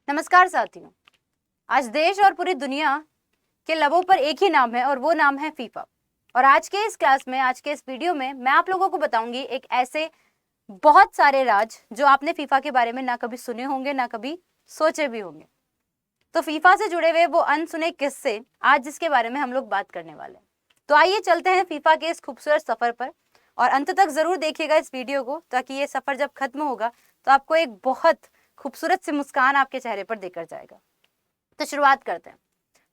नमस्कार साथियों। आज देश और पूरी दुनिया के लबों पर एक ही नाम है और वो नाम है फीफा। और आज के इस क्लास में, आज के इस वीडियो में मैं आप लोगों को बताऊंगी एक ऐसे बहुत सारे राज जो आपने फीफा के बारे में ना कभी सुने होंगे ना कभी सोचे भी होंगे। तो फीफा से जुड़े हुए वो अनसुने किस्से आज जिसके बारे में हम लोग बात करने वाले हैं। तो आइए चलते हैं फीफा के इस खूबसूरत सफर पर और अंत तक जरूर देखिएगा इस वीडियो को, ताकि ये सफर जब खत्म होगा तो आपको एक बहुत खूबसूरत सी मुस्कान आपके चेहरे पर देकर जाएगा। तो शुरुआत करते हैं।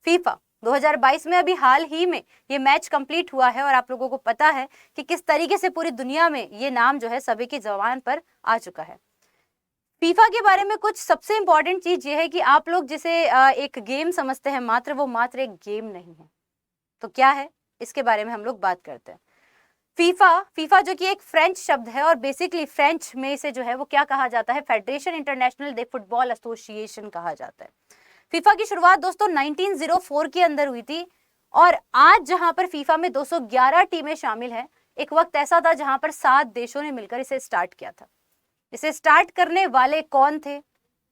फीफा 2022 में अभी हाल ही में ये मैच कंप्लीट हुआ है और आप लोगों को पता है कि किस तरीके से पूरी दुनिया में ये नाम जो है सभी की ज़बान पर आ चुका है। फीफा के बारे में कुछ सबसे इंपॉर्टेंट चीज ये है कि आप लोग जिसे एक गेम समझते हैं, मात्र वो मात्र एक गेम नहीं है। तो क्या है, इसके बारे में हम लोग बात करते हैं। फीफा जो कि एक फ्रेंच शब्द है और बेसिकली फ्रेंच में इसे जो है वो क्या कहा जाता है, फेडरेशन इंटरनेशनल दे फुटबॉल एसोसिएशन कहा जाता है। फीफा की शुरुआत दोस्तों 1904 के अंदर हुई थी और आज जहां पर फीफा में 211 टीमें शामिल हैं, एक वक्त ऐसा था जहां पर 7 देशों ने मिलकर इसे स्टार्ट किया था। इसे स्टार्ट करने वाले कौन थे,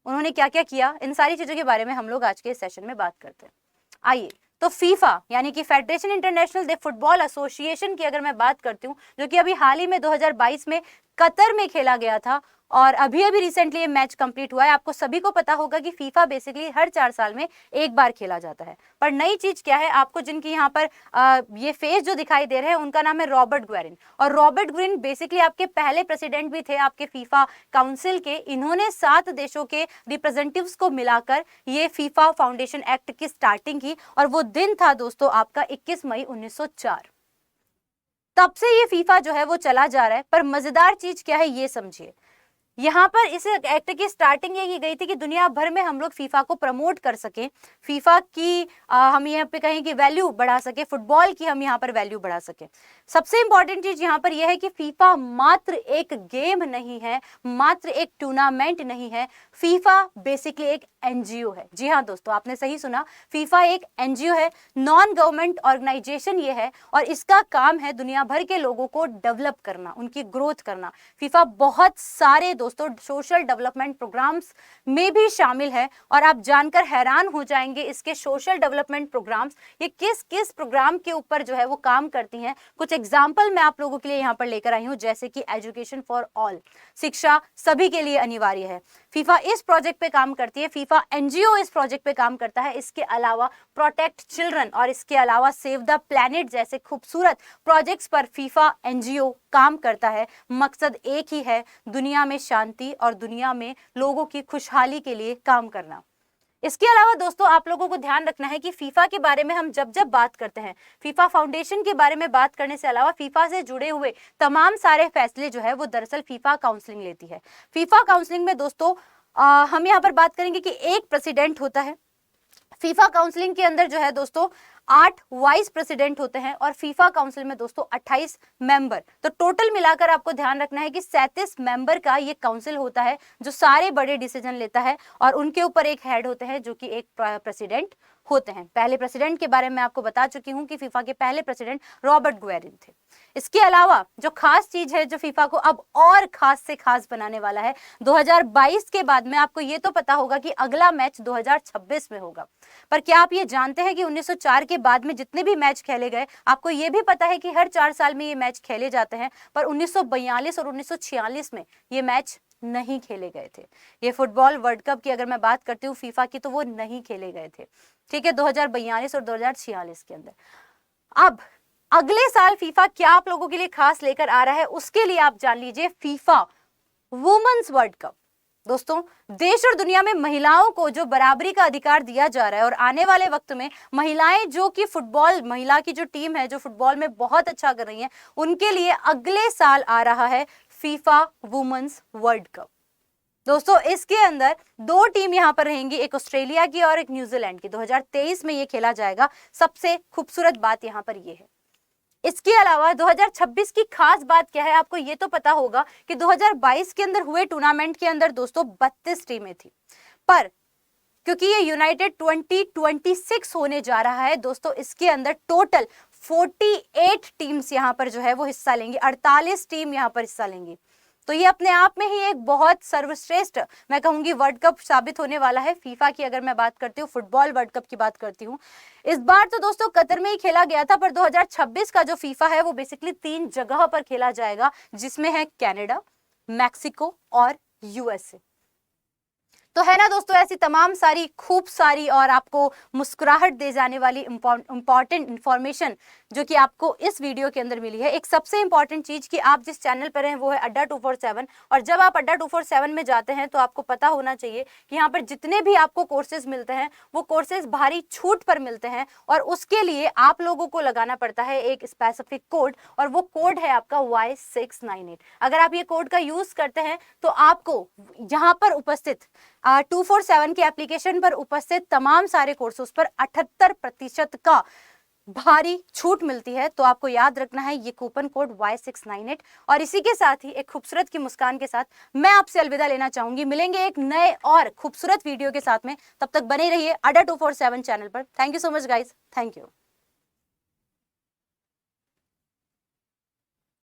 उन्होंने क्या क्या किया, इन सारी चीजों के बारे में हम लोग आज के सेशन में बात करते हैं। आइए, तो फीफा यानी कि फेडरेशन इंटरनेशनल दे फुटबॉल एसोसिएशन की अगर मैं बात करती हूँ, जो कि अभी हाल ही में 2022 में कतर में खेला गया था और अभी अभी रिसेंटली ये मैच कंप्लीट हुआ है। आपको सभी को पता होगा कि फीफा बेसिकली हर 4 साल में एक बार खेला जाता है। पर नई चीज क्या है, आपको जिनकी यहाँ पर ये फेस जो दिखाई दे रहे हैं उनका नाम है रॉबर्ट ग्वेरिन। और रॉबर्ट ग्वेरिन बेसिकली आपके पहले प्रेसिडेंट भी थे आपके फीफा काउंसिल के। इन्होंने 7 देशों के रिप्रेजेंटेटिव्स को मिलाकर ये फीफा फाउंडेशन एक्ट की स्टार्टिंग की और वो दिन था दोस्तों आपका 21 मई 1904। तब से ये फीफा जो है वो चला जा रहा है। पर मजेदार चीज क्या है ये समझिए, यहाँ पर इस एक्ट की स्टार्टिंग ये की गई थी कि दुनिया भर में हम लोग फीफा को प्रमोट कर सकें, फीफा की हम यहाँ पे कहें कि वैल्यू बढ़ा सके, फुटबॉल की हम यहाँ पर वैल्यू बढ़ा सके। सबसे इंपॉर्टेंट चीज यहाँ पर यह है कि फीफा मात्र एक गेम नहीं है, मात्र एक टूर्नामेंट नहीं है। फीफा बेसिकली एक एनजीओ है। जी हाँ दोस्तों, आपने सही सुना, फीफा एक एनजीओ है, नॉन गवर्नमेंट ऑर्गेनाइजेशन ये है और इसका काम है दुनिया भर के लोगों को डेवलप करना, उनकी ग्रोथ करना। फीफा बहुत सारे दोस्तों सोशल डेवलपमेंट प्रोग्राम्स में भी शामिल है और आप जानकर हैरान हो जाएंगे इसके सोशल डेवलपमेंट प्रोग्राम्स ये किस किस प्रोग्राम के ऊपर जो है वो काम करती हैं। कुछ एग्जांपल मैं आप लोगों के लिए यहाँ पर लेकर आई हूँ, जैसे कि एजुकेशन फॉर ऑल, शिक्षा सभी के लिए अनिवार्य है। फीफा इस प्रोजेक्ट पे काम करती है, फीफा एनजीओ इस प्रोजेक्ट पे काम करता है। इसके अलावा प्रोटेक्ट चिल्ड्रन और इसके अलावा सेव द प्लैनेट जैसे खूबसूरत प्रोजेक्ट्स पर फीफा एनजीओ काम करता है। मकसद एक ही है, दुनिया में शांति और दुनिया में लोगों की खुशहाली के लिए काम करना। इसके अलावा दोस्तों आप लोगों को ध्यान रखना है कि फीफा के बारे में हम जब जब बात करते हैं, फीफा फाउंडेशन के बारे में बात करने से अलावा फीफा से जुड़े हुए तमाम सारे फैसले जो है वो दरअसल फीफा काउंसलिंग लेती है। फीफा काउंसलिंग में दोस्तों हम यहाँ पर बात करेंगे कि एक प्रेसिडेंट होता है। फीफा काउंसलिंग के अंदर जो है दोस्तों 8 वाइस प्रेसिडेंट होते हैं और फीफा काउंसिल में दोस्तों 28 मेंबर। तो टोटल मिलाकर आपको ध्यान रखना है कि 37 मेंबर का ये काउंसिल होता है जो सारे बड़े डिसीजन लेता है और उनके ऊपर एक हेड होते हैं जो कि एक प्रेसिडेंट होते हैं। पहले प्रेसिडेंट के बारे में आपको बता चुकी हूं कि फीफा के पहले प्रेसिडेंट रॉबर्ट ग्वेरिन थे। इसके अलावा जो खास चीज है जो फीफा को अब और खास से खास बनाने वाला है, 2022 के बाद में आपको ये तो पता होगा कि अगला मैच 2026 में होगा। पर क्या आप ये जानते हैं कि 1904 के बाद में जितने भी मैच खेले गए, आपको ये भी पता है कि हर 4 साल में ये मैच खेले जाते हैं, पर 1942 और 1946 में ये मैच नहीं खेले गए थे। ये फुटबॉल वर्ल्ड कप की अगर मैं बात करती हूँ फीफा की, तो वो नहीं खेले गए थे, ठीक है, 2042 और 2046 के अंदर। अब अगले साल फीफा क्या आप लोगों के लिए खास लेकर आ रहा है, उसके लिए आप जान लीजिए फीफा वुमेन्स वर्ल्ड कप। दोस्तों देश और दुनिया में महिलाओं को जो बराबरी का अधिकार दिया जा रहा है और आने वाले वक्त में महिलाएं जो कि फुटबॉल, महिला की जो टीम है जो फुटबॉल में बहुत अच्छा कर रही है, उनके लिए अगले साल आ रहा है फीफा वुमेन्स वर्ल्ड कप। दोस्तों इसके अंदर 2 टीम यहाँ पर रहेंगी, एक ऑस्ट्रेलिया की और एक न्यूजीलैंड की। 2023 में ये खेला जाएगा। सबसे खूबसूरत बात यहाँ पर ये है। इसके अलावा 2026 की खास बात क्या है, आपको ये तो पता होगा कि 2022 के अंदर हुए टूर्नामेंट के अंदर दोस्तों 32 टीमें थी, पर क्योंकि ये यूनाइटेड 2026 होने जा रहा है दोस्तों, इसके अंदर टोटल 48 टीम्स यहाँ पर जो है वो हिस्सा लेंगी, 48 टीम यहाँ पर हिस्सा लेंगी। तो ये अपने आप में ही एक बहुत सर्वश्रेष्ठ, मैं कहूंगी, वर्ल्ड कप साबित होने वाला है। फीफा की अगर मैं बात करती हूँ, फुटबॉल वर्ल्ड कप की बात करती हूँ, इस बार तो दोस्तों कतर में ही खेला गया था, पर 2026 का जो फीफा है वो बेसिकली 3 जगह पर खेला जाएगा, जिसमें है कनाडा, मैक्सिको और यूएसए। तो है ना दोस्तों, ऐसी तमाम सारी खूब सारी और आपको मुस्कुराहट दे जाने वाली इंपॉर्टेंट इंफॉर्मेशन जो कि आपको इस वीडियो के अंदर मिली है। एक सबसे इंपॉर्टेंट चीज कि आप जिस चैनल पर हैं वो है अड्डा 247, और जब आप अड्डा 247 में जाते हैं तो आपको पता होना चाहिए कि यहाँ पर जितने भी आपको कोर्सेज मिलते हैं वो कोर्सेज भारी छूट पर मिलते हैं, और उसके लिए आप लोगों को लगाना पड़ता है एक स्पेसिफिक कोड, और वो कोड है आपका Y698। अगर आप ये कोड का यूज करते हैं तो आपको यहाँ पर उपस्थित 247 के एप्लीकेशन पर उपस्थित तमाम सारे कोर्सेज पर 78% का भारी छूट मिलती है। तो आपको याद रखना है ये कूपन कोड Y698। और इसी के साथ ही एक खूबसूरत की मुस्कान के साथ मैं आपसे अलविदा लेना चाहूंगी। मिलेंगे एक नए और खूबसूरत वीडियो के साथ में, तब तक बने रहिए अड्डा 247 चैनल पर। Thank you so much guys, thank you.